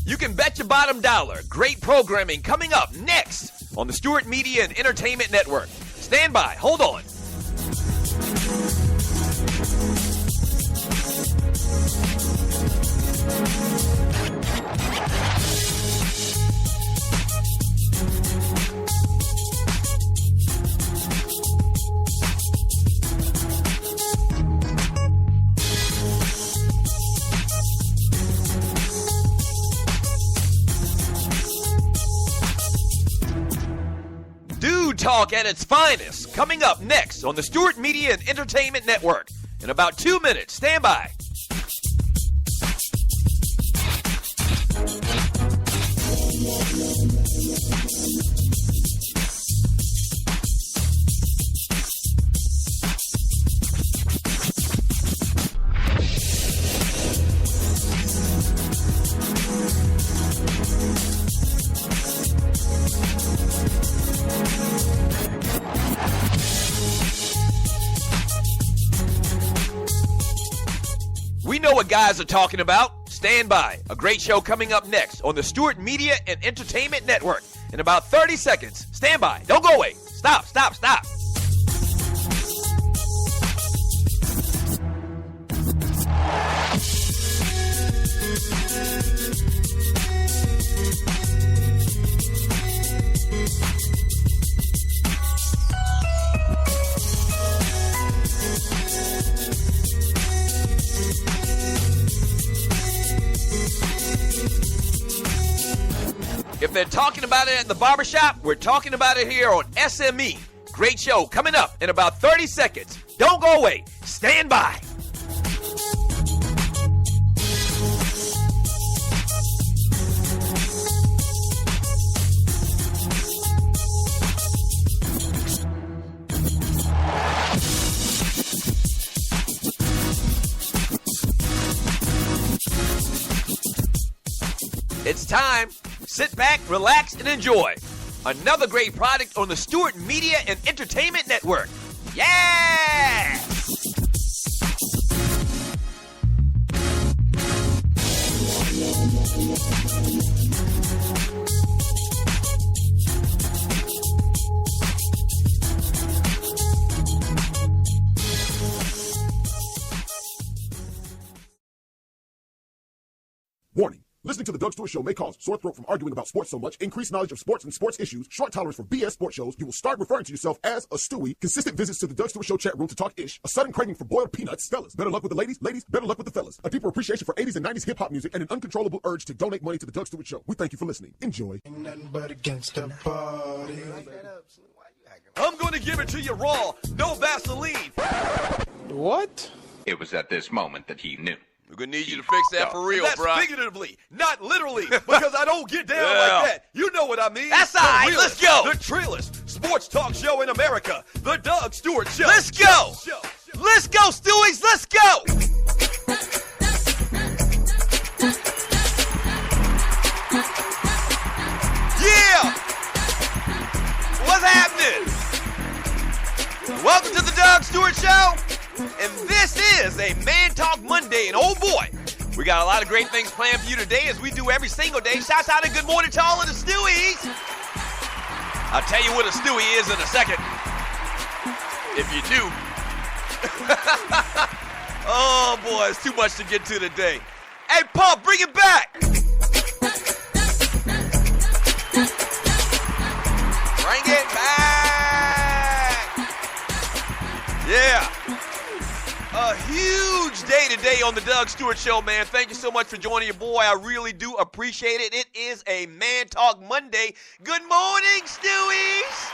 You can bet your bottom dollar. Great programming coming up next on the Stewart Media and Entertainment Network. Stand by. Hold on. Talk at its finest, coming up next on the Stewart Media and Entertainment Network. In about 2 minutes, stand by. We know what guys are talking about. Stand by. A great show coming up next on the Stewart Media and Entertainment Network. In about 30 seconds. Stand by. Don't go away. Stop. If they're talking about it at the barbershop, we're talking about it here on SME. Great show coming up in about 30 seconds. Don't go away. Stand by. It's time. Sit back, relax, and enjoy. Another great product on the Stewart Media and Entertainment Network. Yeah! Warning. Listening to the Doug Stewart Show may cause sore throat from arguing about sports so much, increased knowledge of sports and sports issues, short tolerance for BS sports shows, you will start referring to yourself as a Stewie, consistent visits to the Doug Stewart Show chat room to talk ish, a sudden craving for boiled peanuts, fellas, better luck with the ladies, better luck with the fellas, a deeper appreciation for 80s and 90s hip-hop music, and an uncontrollable urge to donate money to the Doug Stewart Show. We thank you for listening. Enjoy. Ain't nothing but against the party. I'm going to give it to you raw, no Vaseline. What? It was at this moment that he knew. We're going to need you to fix that for real, bro. That's figuratively, not literally, because I don't get down like that. You know what I mean. That's all right. Let's go. The trillest sports talk show in America, the Doug Stewart Show. Let's go. Let's go, Stewies. Let's go. Yeah. What's happening? Welcome to the Doug Stewart Show. And this is a Man Talk Monday, and oh boy, we got a lot of great things planned for you today as we do every single day. Shouts out and good morning to all of the Stewies. I'll tell you what a Stewie is in a second, if you do. Oh boy, it's too much to get to today. Hey, Paul, bring it back. Bring it back. Yeah. A huge day today on the Doug Stewart Show, man. Thank you so much for joining your boy. I really do appreciate it. It is a Man Talk Monday. Good morning, Stewies.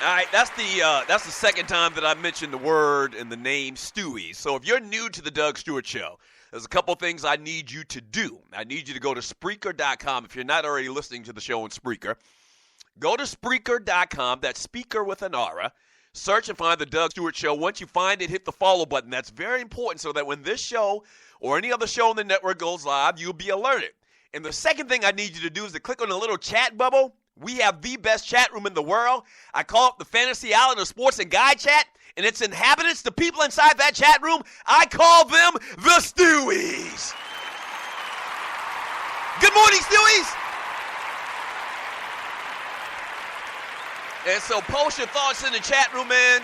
All right, that's the second time that I mentioned the word and the name Stewie. So if you're new to the Doug Stewart Show, there's a couple things I need you to do. I need you to go to Spreaker.com if you're not already listening to the show on Spreaker. Go to Spreaker.com, that's speaker with an R. search and find the Doug Stewart Show. Once you find it, hit the follow button. That's very important so that when this show or any other show on the network goes live, you'll be alerted. And the second thing I need you to do is to click on the little chat bubble. We have the best chat room in the world. I call it the Fantasy Island of Sports and Guy Chat, and its inhabitants, the people inside that chat room, I call them the Stewies. Good morning, Stewies. And so post your thoughts in the chat room, man.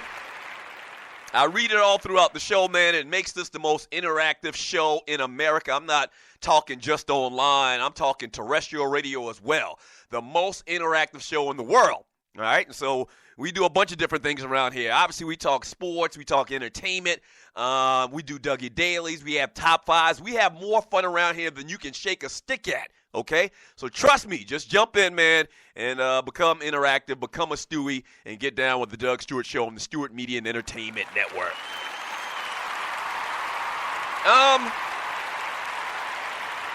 I read it all throughout the show, man. It makes this the most interactive show in America. I'm not talking just online. I'm talking terrestrial radio as well. The most interactive show in the world, all right? And so we do a bunch of different things around here. Obviously, we talk sports. We talk entertainment. We do Dougie Dailies. We have top fives. We have more fun around here than you can shake a stick at, okay? So trust me. Just jump in, man, and become interactive, become a Stewie, and get down with the Doug Stewart Show on the Stewart Media and Entertainment Network.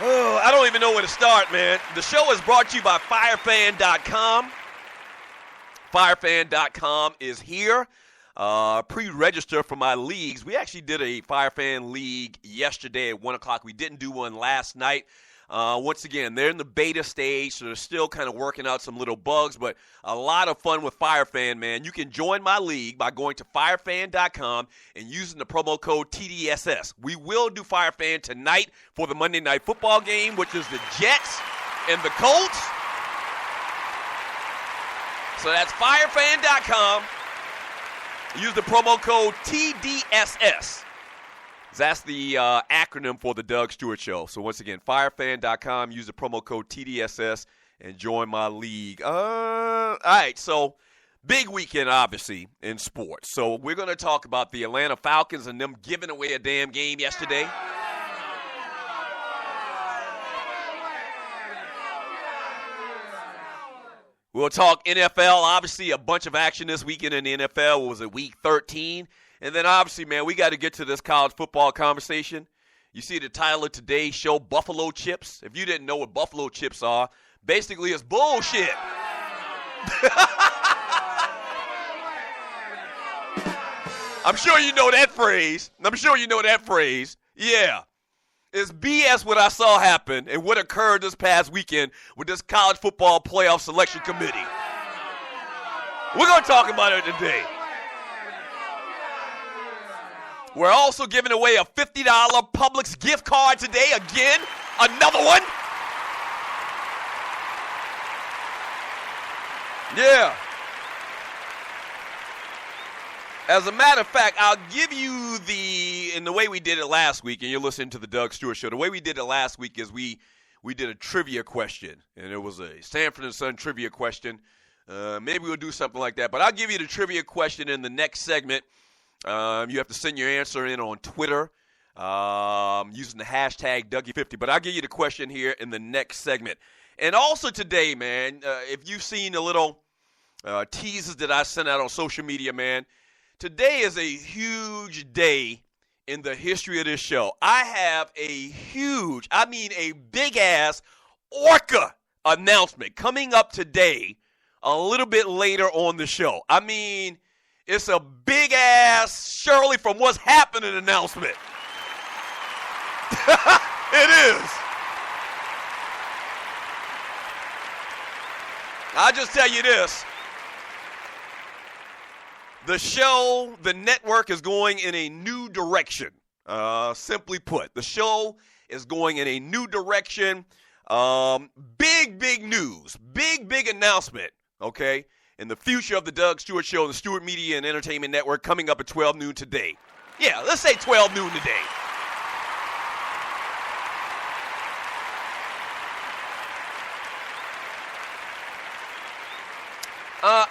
I don't even know where to start, man. The show is brought to you by FireFan.com. FireFan.com is here. Pre-register for my leagues. We actually did a FireFan league yesterday at 1 o'clock. We didn't do one last night. Once again, they're in the beta stage, so they're still kind of working out some little bugs, but a lot of fun with FireFan, man. You can join my league by going to FireFan.com and using the promo code TDSS. We will do FireFan tonight for the Monday Night Football game, which is the Jets and the Colts. So that's FireFan.com. Use the promo code TDSS. That's the acronym for the Doug Stewart Show. So once again, firefan.com, use the promo code TDSS, and join my league. All right, so big weekend, obviously, in sports. So we're going to talk about the Atlanta Falcons and them giving away a damn game yesterday. We'll talk NFL. Obviously, a bunch of action this weekend in the NFL. What was it, week 13? And then, obviously, man, we got to get to this college football conversation. You see the title of today's show, Buffalo Chips. If you didn't know what Buffalo Chips are, basically it's bullshit. I'm sure you know that phrase. Yeah. It's BS what I saw happen and what occurred this past weekend with this college football playoff selection committee. We're going to talk about it today. We're also giving away a $50 Publix gift card today. Again, another one. Yeah. As a matter of fact, I'll give you in the way we did it last week, and you're listening to the Doug Stewart Show. The way we did it last week is we did a trivia question, and it was a Sanford and Son trivia question. Maybe we'll do something like that, but I'll give you the trivia question in the next segment. You have to send your answer in on Twitter using the hashtag Dougie50, but I'll give you the question here in the next segment. And also today, man, if you've seen the little teasers that I sent out on social media, man, today is a huge day in the history of this show. I have a big-ass orca announcement coming up today a little bit later on the show. I mean, it's a big-ass Shirley from What's Happening announcement. It is. I'll just tell you this. The show, the network is going in a new direction. Simply put, the show is going in a new direction. Big news. Big announcement, okay? In the future of the Doug Stewart Show, the Stewart Media and Entertainment Network, coming up at 12 noon today. Yeah, let's say 12 noon today.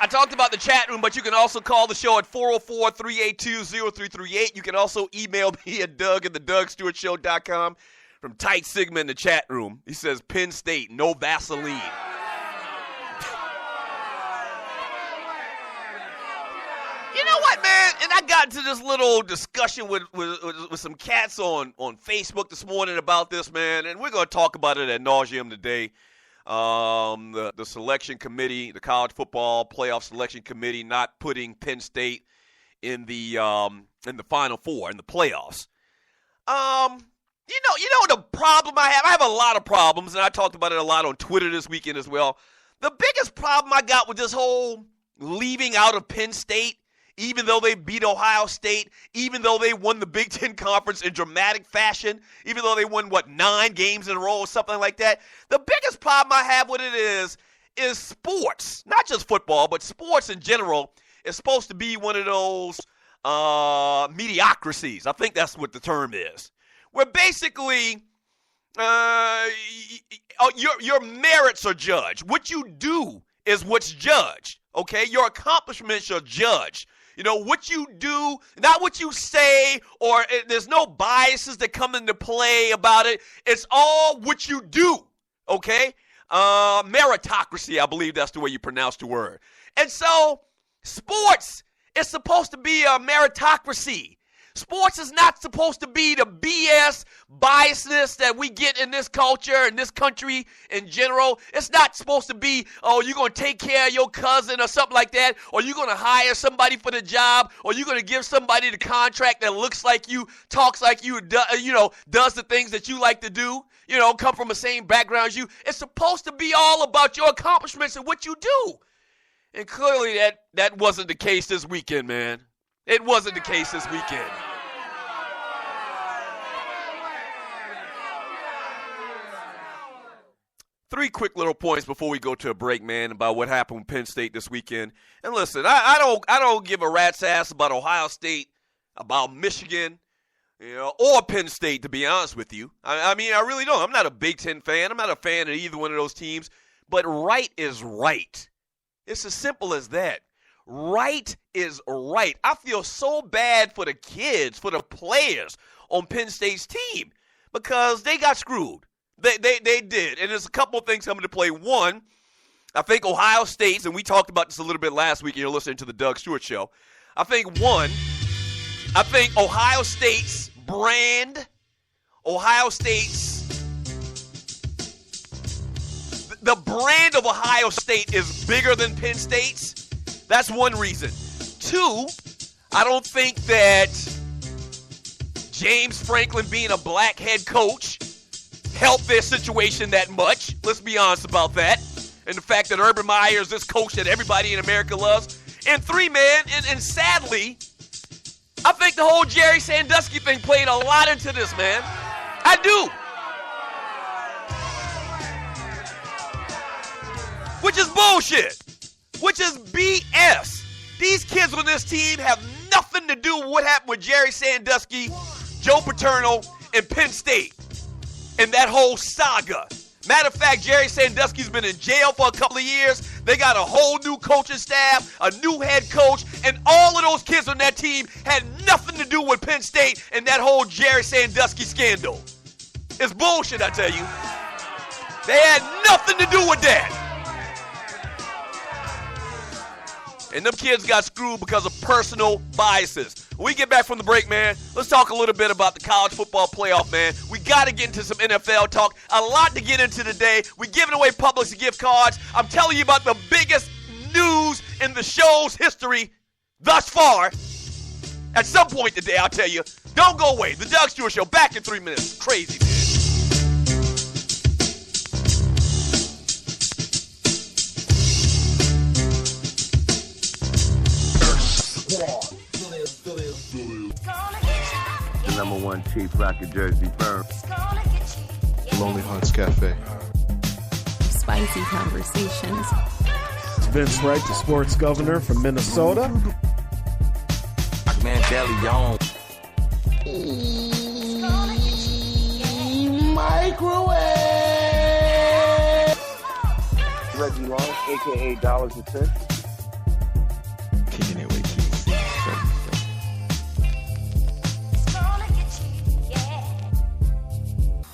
I talked about the chat room, but you can also call the show at 404-382-0338. You can also email me at doug@thedougstewartshow.com from Tight Sigma in the chat room. He says, Penn State, no Vaseline. You know what, man? And I got into this little discussion with some cats on Facebook this morning about this, man, and we're going to talk about it ad nauseum today. the selection committee, the college football playoff selection committee, not putting Penn State in the Final Four in the playoffs. You know the problem I have? I have a lot of problems, and I talked about it a lot on Twitter this weekend as well. The biggest problem I got with this whole leaving out of Penn State, even though they beat Ohio State, even though they won the Big Ten Conference in dramatic fashion, even though they won, 9 games in a row or something like that. The biggest problem I have with it is sports, not just football, but sports in general is supposed to be one of those mediocrities. I think that's what the term is. Where basically your merits are judged. What you do is what's judged, okay? Your accomplishments are judged. You know, what you do, not what you say, or there's no biases that come into play about it. It's all what you do, okay? Meritocracy, I believe that's the way you pronounce the word. And so sports is supposed to be a meritocracy. Sports is not supposed to be the BS biasness that we get in this culture, in this country in general. It's not supposed to be, oh, you're going to take care of your cousin or something like that, or you're going to hire somebody for the job, or you're going to give somebody the contract that looks like you, talks like you, does the things that you like to do, come from the same background as you. It's supposed to be all about your accomplishments and what you do. And clearly that wasn't the case this weekend, man. It wasn't the case this weekend. Three quick little points before we go to a break, man, about what happened with Penn State this weekend. And listen, I don't give a rat's ass about Ohio State, about Michigan, or Penn State, to be honest with you. I mean, I really don't. I'm not a Big Ten fan. I'm not a fan of either one of those teams. But right is right. It's as simple as that. Right is right. I feel so bad for the kids, for the players on Penn State's team, because they got screwed. They did. And there's a couple of things coming to play. One, I think Ohio State's, and we talked about this a little bit last week, and you're listening to the Doug Stewart Show. I think Ohio State's brand, the brand of Ohio State is bigger than Penn State's. That's one reason. Two, I don't think that James Franklin being a black head coach helped their situation that much. Let's be honest about that. And the fact that Urban Meyer is this coach that everybody in America loves. And three, man, and sadly, I think the whole Jerry Sandusky thing played a lot into this, man. I do. Which is bullshit. Which is BS. These kids on this team have nothing to do with what happened with Jerry Sandusky, Joe Paterno, and Penn State. And that whole saga. Matter of fact, Jerry Sandusky's been in jail for a couple of years. They got a whole new coaching staff, a new head coach, and all of those kids on that team had nothing to do with Penn State and that whole Jerry Sandusky scandal. It's bullshit, I tell you. They had nothing to do with that. And them kids got screwed because of personal biases. When we get back from the break, man, let's talk a little bit about the college football playoff, man. We got to get into some NFL talk. A lot to get into today. We're giving away Publix gift cards. I'm telling you about the biggest news in the show's history thus far. At some point today, I'll tell you. Don't go away. The Doug Stewart Show, back in 3 minutes. Crazy, man. The number one cheap rocket jersey firm. Lonely Hearts Cafe. Spicy conversations. It's Vince Wright, the sports governor from Minnesota. Man, Deli on. Microwave. Reggie Long, a.k.a. Dollars and Cents. Kicking it with Keith.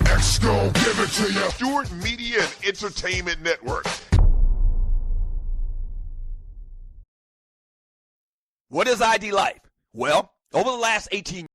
X-Go, give it to you. Stewart Media and Entertainment Network. What is ID Life? Well, over the last 18